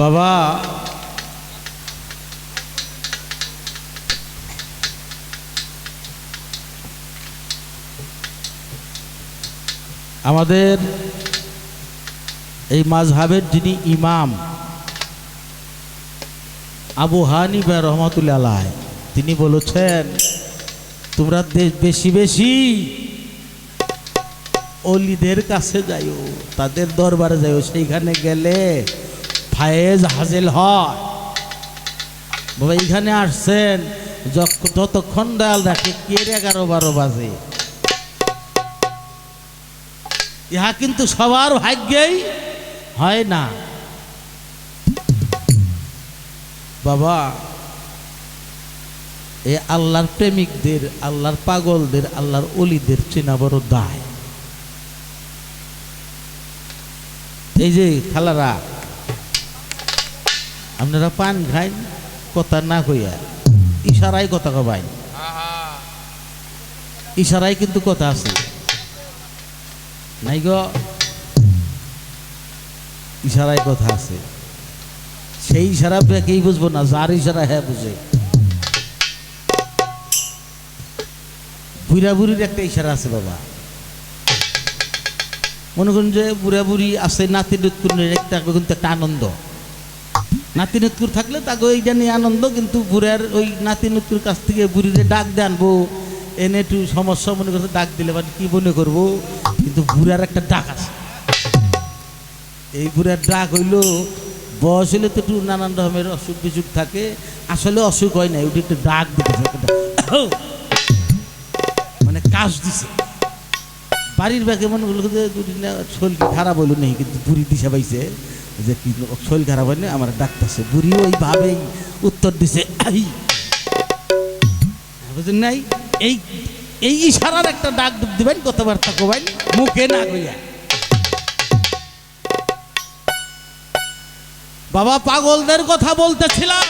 বাবা আমাদের এই মাযহাবের যিনি ইমাম আবু হানিফা রহমাতুল্লাহ আলাইহি তিনি বলেছেন তোমরা বেশি বেশি ওলিদের কাছে যাইও, তাদের দরবারে যাইও, সেইখানে গেলে ফায়েজ হাসিল হয়। বাবা এইখানে আসছেন যতক্ষণ দয়াল রাখে কে 11-12 বাজে, ইহা কিন্তু সবার ভাগ্যেই হয় না। বাবা এই আল্লাহর প্রেমিকদের, আল্লাহর পাগলদের, আল্লাহর ওলিদের চেনা বড় দায়। এই যে খালারা আপনারা পান খাইন কথা না কইয়া ইশারায় কথা কবাই, ইশারায় কিন্তু কথা আছে নাই গো, ইশারায় কথা আছে। সেই ইশারা কেই বুঝবো না, যার ইশারা হ্যাঁ বুঝে। বুড়া বুড়ির একটা ইশারা আছে বাবা, মনে করুন যে বুড়া বুড়ি আছে নাতি নুৎকুরের কিন্তু একটা আনন্দ, নাতি নুৎকুর থাকলে তাকে ওইটা নিয়ে আনন্দ, কিন্তু বুড়ার ওই নাতি নুৎকুর কাছ থেকে বুড়িরে ডাক দিয়ে আনবো এনে একটু সমস্যা মনে করছে, ডাক দিলে মানে কি মনে করবো, কিন্তু বুড়ার একটা ডাক আছে। এই বুড়ার ডাক হইলো বয়স হইলে তো একটু নানান রকমের অসুখ বিসুখ থাকে, আসলে অসুখ হয় না, ওটা একটু ডাক দিতেছে, মানে কাজ দিছে। বাড়ির ব্যাগে মনে করলো যে শরীর খারাপ হইলো নেই, কিন্তু বুড়ি দিশা পাইছে যে কি শরীর খারাপ হয় না, আমার ডাকতেছে। বুড়ি ওইভাবেই উত্তর দিছে বুঝলেন নাই। এই এই ইশারার একটা ডাক দিবেন, কথাবার্তা কবেন মুখে না কইয়া। বাবা পাগলদের কথা বলতেছিলাম,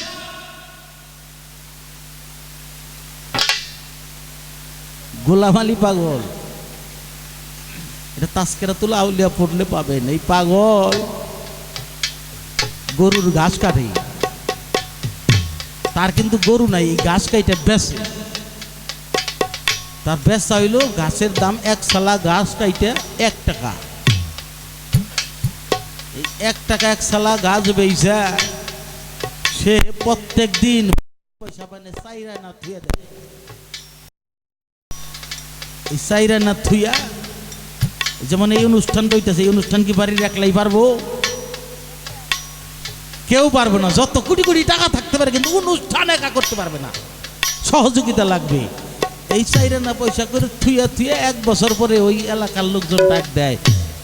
গোলাম আলী পাগল, এটা তাস্কেরাতুল আউলিয়া পড়লে পাবেন। এই পাগল গরুর ঘাস কাটে, তার কিন্তু গরু নাই, এই ঘাস কাইটা বেচে। তার বেচা হইল ঘাসের দাম 1 সালা ঘাস কাইটা 1 টাকা। এই 1 টাকা 1 সালা ঘাস বেচা সে প্রত্যেক দিন পয়সা পানে চাইরা না থুয়া দেয়। এই চাইরা না থুয়া, যেমন এই অনুষ্ঠানটা হইতেছে, এই অনুষ্ঠান কি বাড়ির একলাই পারবো? কেউ পারবে না। যত কোটি কোটি টাকা থাকতে পারে, কিন্তু অনুষ্ঠান একা করতে পারবে না, সহযোগিতা লাগবে। এই চাইরা না পয়সা করে থুয়া থুয়া 1 বছর পরে ওই এলাকার লোকজন ডাক দেয়,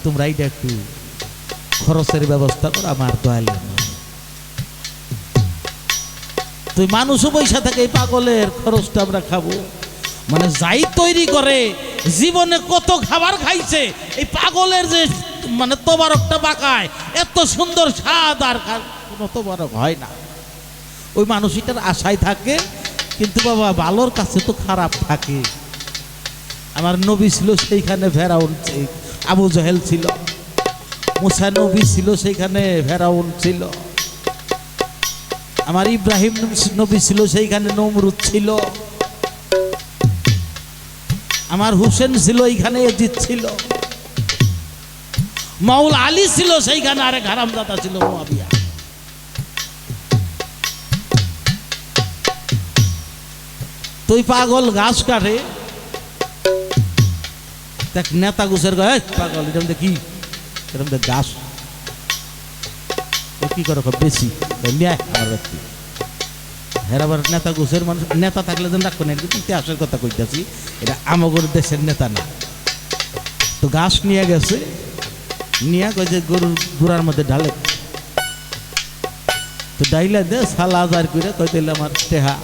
তোমরা এইটা একটু খরচের ব্যবস্থা করো আমার দয়াল। তুই মানুষও পয়সা থাকে, এই পাগলের খরচটা আমরা খাবো। মানে যাই তৈরি করে জীবনে কত খাবার খাইছে, এই পাগলের যে মানে তোবারকটা বাঁকায়, এত সুন্দর স্বাদ আর কোনো তোবারক হয় না। ওই মানুষটার আশায় থাকে, কিন্তু বাবা ভালোর কাছে তো খারাপ থাকে। আমার নবী ছিল সেইখানে ফেরাউন, আবু জাহেল ছিল। মুসা নবী ছিল সেইখানে ফেরাউন ছিল। আমার ইব্রাহিম নবী ছিল সেইখানে নমরুদ ছিল। আমার হুসেন ছিল এইখানে এজিদ ছিল। মাওলা আলী ছিল সেইখানে আরেক হারামজাদা ছিল মুয়াবিয়া। তুই পাগল ঘাস কাটে, দেখ নেতা গুছের গায়ে পাগল এরকম দেখি, এরকম দেখ ঘাস কি করে বেশি নেয় আমার ব্যক্তি। হেরাবার নেতা গুছের মানুষ, নেতা থাকলে যেন রাখবো না, কিন্তু ইতিহাসের কথা কইতেছি, এটা আমাগর দেশের নেতা না। তো ঘাস নিয়ে গেছে, নিয়ে কই যে গরুর গুড়ার মধ্যে ঢালে, তো ডাইলা দে সালা হাজার করে কই দিলে আমার টেহা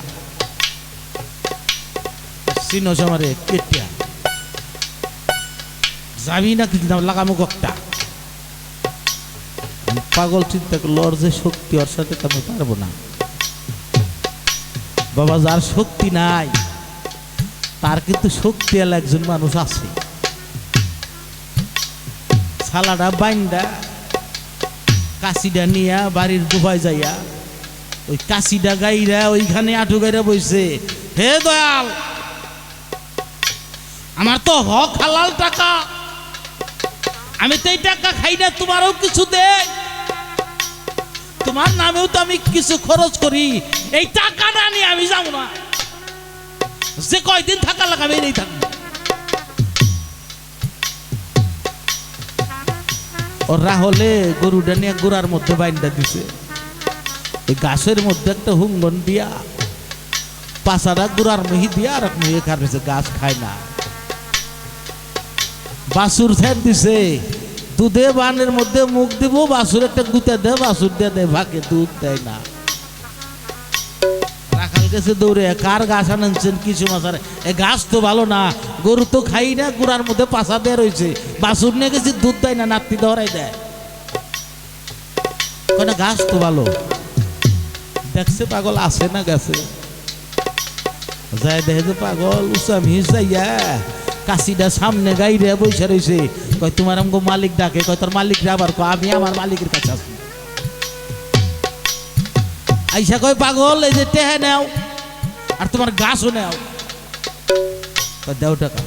চিনস আমারে কেটিয়া যাবি না, কিন্তু লাগামো গকটা। পাগল চিন্তা করলো ওর যে শক্তি, ওর সাথে তো আমি পারবো না। বাবা যার শক্তি নাই, তার কিন্তু শক্তিওয়ালা একজন মানুষ আছে। সালাডা বাইন্দা কাশিটা নিয়া বাড়ির দুবাই যাইয়া ওই কাশিটা গাইরা ওইখানে আঁটু গাইরা বইছে, হে দয়াল, আমার তো হক হালাল টাকা, আমি তো এই টাকা খাই না, তোমারও কিছু দে, তোমার নামেও তো আমি কিছু খরচ করি, এই টাকা না নিয়ে আমি যাবো না, যে কয়দিন থাকা লাগাবে এই থাকবো। ওরা হলে গরুটা নিয়ে গোড়ার মধ্যে বাইন্দা দিছে, ওই গাছের মধ্যে একটা হুঙ্গন দিয়া পাশারা গোড়ার মহি দিয়া আর মহি খাচ্ছে, গাছ খায় না। বাসুর ফের দিছে, দুধে বানের মধ্যে মুখ দিব, বাসুর একটা গুতে দে, বাসুর দিয়ে দেয় ভাগে, দুধ দেয় না। রাখাল গেছে দৌড়ে, কার গাছ আনছেন কিছু মাসার, এ গাছ তো ভালো না, গরু তো খাই না, গোড়ার মধ্যে পাশা দিয়ে রয়েছে, বাসুর নিয়ে গেছি, দুধ দেয় না, নাতি ধরাই দেয়, গাছ তো ভালো। দেখছে পাগল আছে না গেছে, যাই দেখে যে পাগল উসামি যাইয়া কাশিটা সামনে গাইরে বসে রয়েছে, কয় তোমার আমগো মালিক ডাকে, কয় তোর মালিক আবার কয় আমি আমার মালিকের কাছে আছি। আইসা কয় পাগল এই যে টেহে নেও আর তোমার গাছও নেও, কয় দেও টাকা,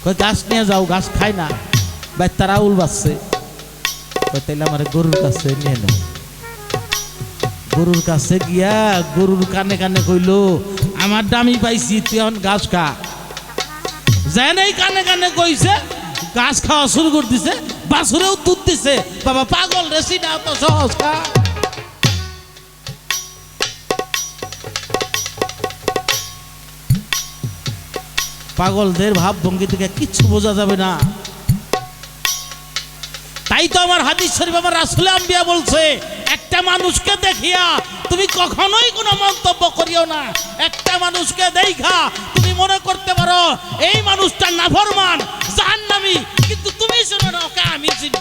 কয় গাছ নিয়ে যাও, গাছ খায় না, ভাই তারা উল বাসছে, কয় তাইলে আমার গরুর কাছে নিয়ে নেও। গরুর কাছে গিয়া গরুর কানে কানে কইলো, আমার দামি পাইছি, তুই এখন গাছ খা। যেন এই কানে কানে কইছে, গাছ খাওয়া শুরু করে দিছে, বাছুরেও দুধ দিছে। বাবা পাগল রেসি না তো সহজ খা। পাগলদের ভাব ভঙ্গি থেকে কিচ্ছু বোঝা যাবে না। তাই তো আমার হাদিস শরীফ আমার রাসূল আম্বিয়া বলছে, একটা মানুষকে দেখিয়া তুমি কখনোই কোনো মন্তব্য করিও না। একটা মানুষকে দেখা তুমি মনে করতে পারো এই মানুষটা নাফরমান, জাহান্নামী, কিন্তু তুমি চিনো না ওকে আমি চিনি।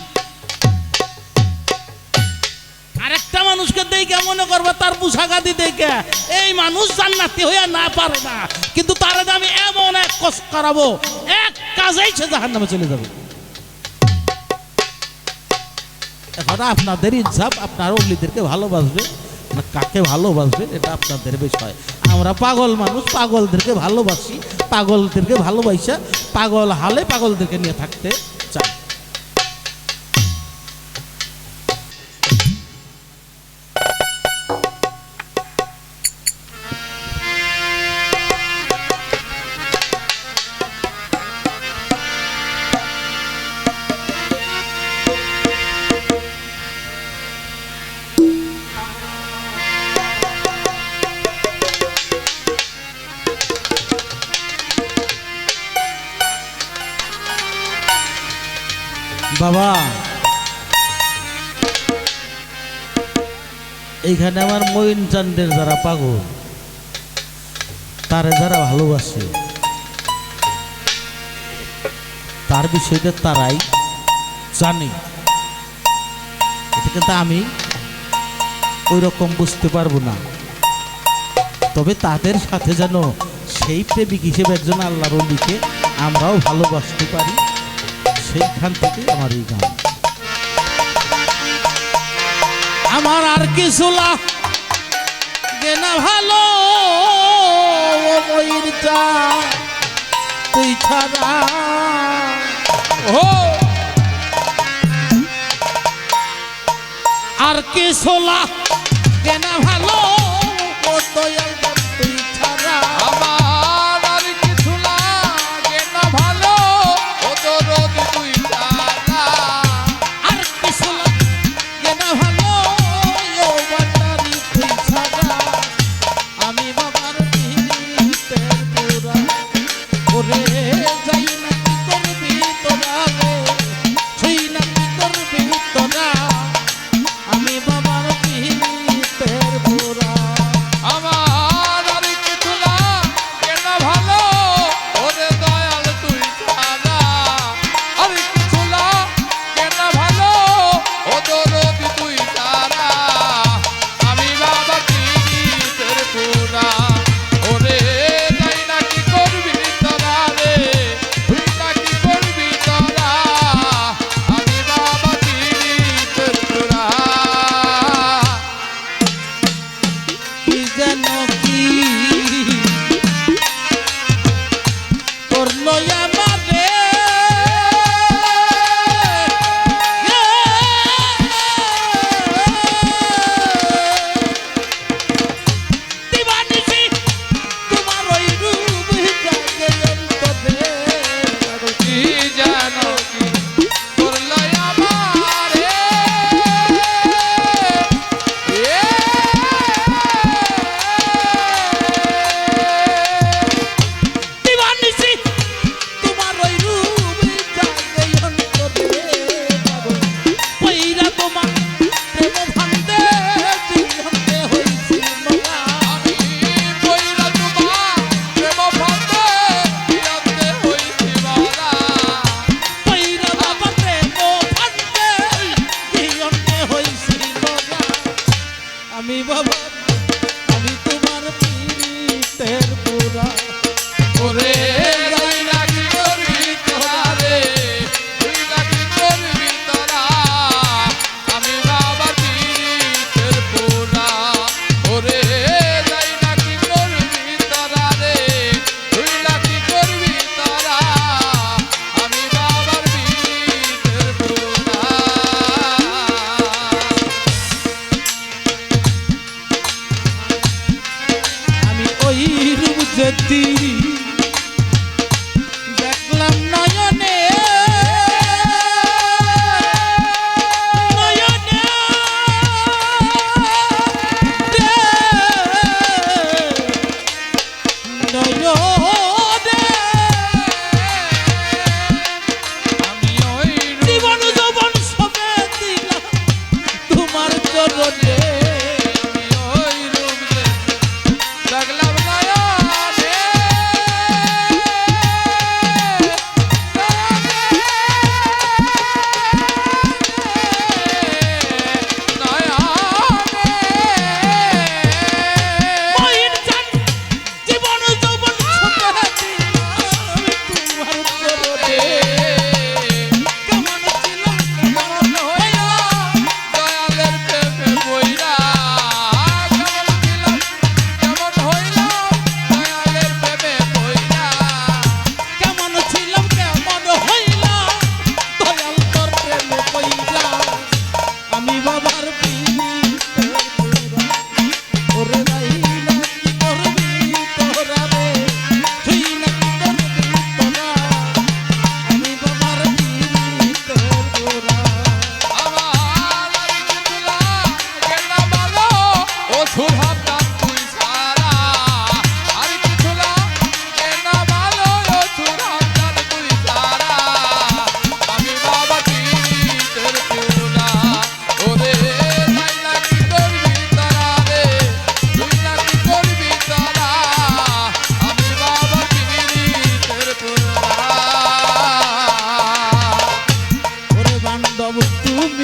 আরেকটা মানুষকে দেখে মনে করবে তার পোশাকাদি দেখে এই মানুষ জান্নাতি হইয়া না পারে না, কিন্তু তার আমি এমন এক কাজ করাবো, এক কাজেই সে জাহান্নামে চলে যাবে। এখন আপনাদের ইনসাফ, আপনার ওলিদেরকে ভালোবাসবে না কাকে ভালোবাসবে এটা আপনাদের বিষয়। আমরা পাগল মানুষ, পাগলদেরকে ভালোবাসি, পাগলদেরকে ভালোবাসা পাগল হালে পাগলদেরকে নিয়ে থাকতে চাই। বাবা এইখানে আমার মঈন চান্দের যারা পাগল, তারে যারা ভালোবাসে, তার বিষয়টা তারাই জানে। এটা কিন্তু আমি ওই রকম বুঝতে পারবো না, তবে তাদের সাথে যেন সেই প্রেমিক হিসেবে একজন আল্লাহর ওলিকে আমরাও ভালোবাসতে পারি, সেইখান থেকে আমার এই গান। আমার আর কিছু লাগে না ভালো তুই ছাড়া, আর কিছু লাগে না ভালো দয়াল তুই ছাড়া, আমার আর কিছু লাগে না ভালো তুই ছাড়া, আর কিছু লাগে না ভালো তুই ছাড়া, আমি বাবার পিরিতের পুরা ওরে যাই না কি করবি তোরা রে, ছুই না কি করবি তোরা, আমি বাবার পিরিতের পুরা। আমার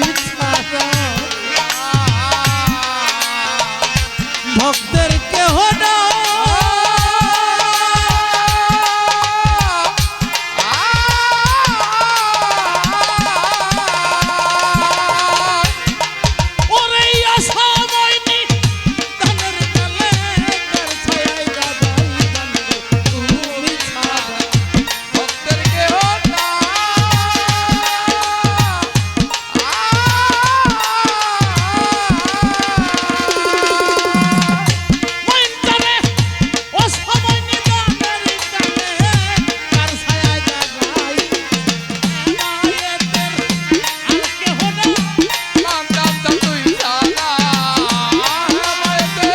ছাড়া ভক্তের কেহ না ওরে আসাময় নি ধানের তলে তার ছায়ায় গাদাই জানগো তুমি ছাড়া ভক্তের কেহ না মইনটারে ও সময় নি ধানের তলে তার ছায়ায় গাদাই মায়েদের আর কেহ না মানতাম তা তুই ছাড়া মায়েতে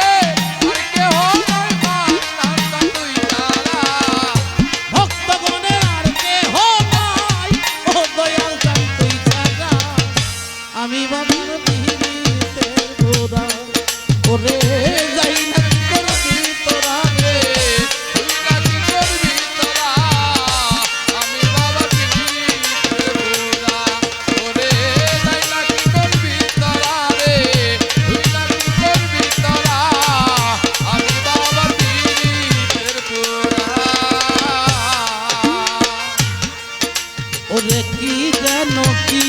আর কেহ নাই মানতাম তা তুই ছাড়া ভক্তগণের আর কেহ নাই ও দয়াল চান তুই ছাড়া আমি বাবার পিরিতের গোরা ওরে যাই না করবি তোরা রে তুই নাকি করবি তোরা আমি বাবা পীরের গোরা ওরে তাই নাকি করবি তোরা রে তুই নাকি করবি তোরা আমি বাবা পীরের গোরা ওরে কি যেন কি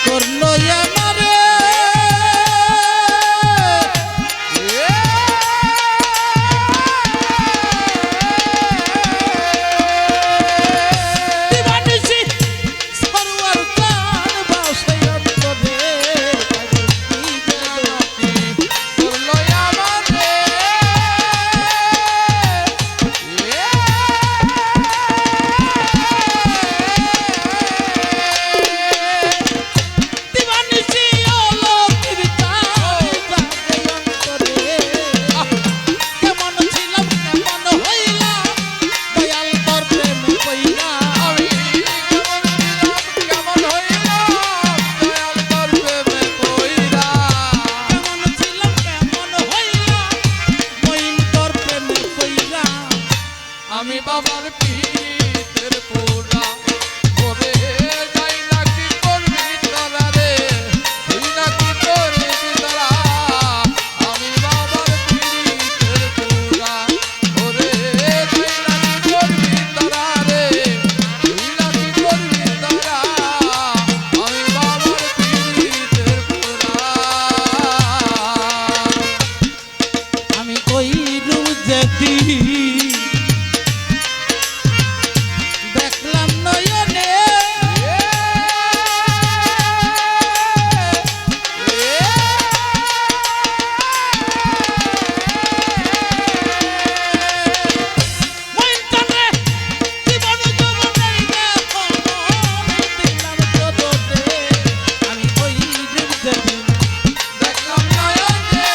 করলো আমারে দিবানিশি সরোয়ার প্রাণ বাসে অন্তরে কি যেন কি করলো আমারে দিবানিশি ওলো কিবিতার জাগে অন্তরে কেমন ছিলাম কেমন হইলাম দয়াল তোর প্রেমে পইলা আমি কেমন হইলাম দয়াল তোর প্রেমে পইরা কেমন ছিলাম কেমন হইলাম মইন তোর প্রেমে পইলা আমি বাবার পীরের পোড়া ওরে যাই নাকি করবি তোরা রে তুই নাকি করবি তোরা আমি বাবার পীরের পোড়া ওরে যাই নাকি করবি তোরা রে তুই নাকি করবি তোরা আমি বাবার পীরের পোড়া আমি ওই রূপ যেতি দেখলাম নয়নে মইনটারে জীবন যৌবনের দেখো দিলাম তোরে আমি ওই রূপ যেতি দেখলাম নয়নে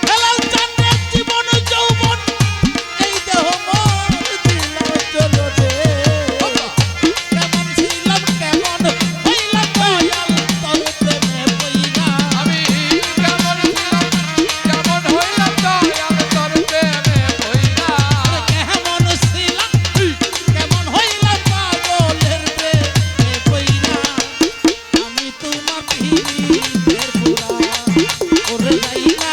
হেলাল চাঁদের জীবন যৌবন এই দেহ মন দিলাম চলো রে কেমন ছিলাম কেমন হইলাম দয়াল তোর প্রেমে পইলা আমি কেমন ছিলাম কেমন হইলাম দয়াল তোর প্রেমে পইরা কেমন ছিলাম কেমন হইলাম পাগলের প্রেমে পইলা আমি তোমার পিরিতের পুরা ওরে যাইনা